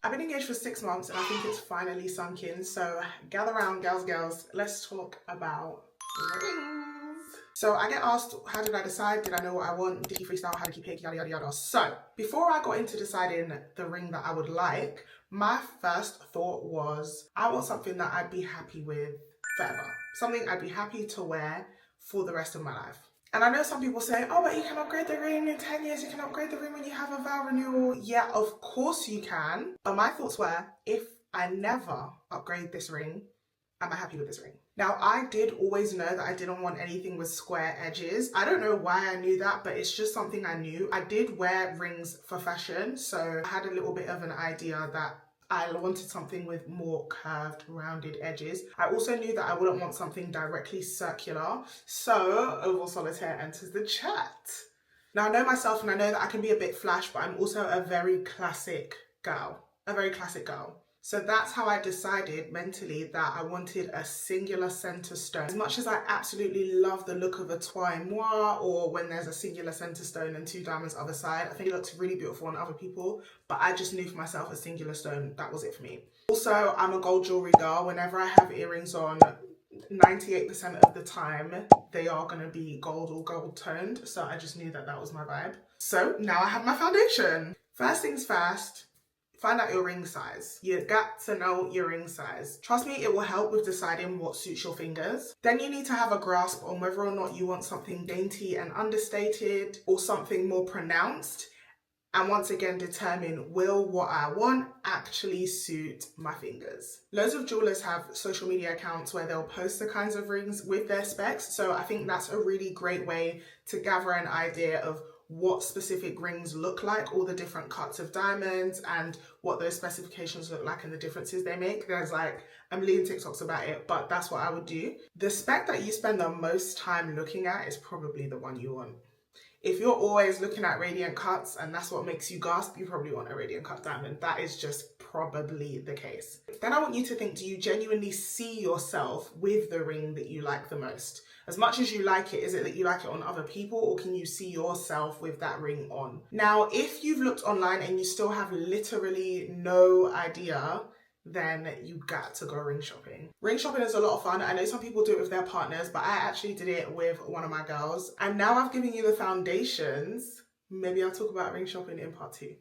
I've been engaged for 6 months and I think it's finally sunk in. So gather round, girls, let's talk about rings. So I get asked, how did I decide? Did I know what I want? Did you freestyle? How did you pick? Yada, yada, yada. So before I got into deciding the ring that I would like, my first thought was, I want something that I'd be happy with forever. Something I'd be happy to wear for the rest of my life. And I know some people say, oh, but you can upgrade the ring in 10 years. You can upgrade the ring when you have a vow renewal. Yeah, of course you can. But my thoughts were, if I never upgrade this ring, am I happy with this ring? Now, I did always know that I didn't want anything with square edges. I don't know why I knew that, but it's just something I knew. I did wear rings for fashion, so I had a little bit of an idea that I wanted something with more curved, rounded edges. I also knew that I wouldn't want something directly circular, so Oval Solitaire enters the chat. Now, I know myself and I know that I can be a bit flash, but I'm also a very classic girl. So that's how I decided mentally that I wanted a singular center stone. As much as I absolutely love the look of a trois moi, or when there's a singular center stone and 2 diamonds other side, I think it looks really beautiful on other people, but I just knew for myself a singular stone, that was it for me. Also, I'm a gold jewelry girl. Whenever I have earrings on, 98% of the time, they are gonna be gold or gold toned. So I just knew that that was my vibe. So now I have my foundation. First things first, find out your ring size. You got to know your ring size. Trust me, it will help with deciding what suits your fingers. Then you need to have a grasp on whether or not you want something dainty and understated or something more pronounced. And once again, determine, will what I want actually suit my fingers? Loads of jewelers have social media accounts where they'll post the kinds of rings with their specs. So I think that's a really great way to gather an idea of what specific rings look like, all the different cuts of diamonds and what those specifications look like and the differences they make. There's like a million TikToks about it, but that's what I would do. The spec that you spend the most time looking at is probably the one you want. If you're always looking at radiant cuts and that's what makes you gasp, you probably want a radiant cut diamond. That is just probably the case. Then I want you to think, do you genuinely see yourself with the ring that you like the most? As much as you like it, is it that you like it on other people, or can you see yourself with that ring on? Now, if you've looked online and you still have literally no idea, then you got to go ring shopping. Ring shopping is a lot of fun. I know some people do it with their partners, but I actually did it with one of my girls. And now I've given you the foundations. Maybe I'll talk about ring shopping in part 2.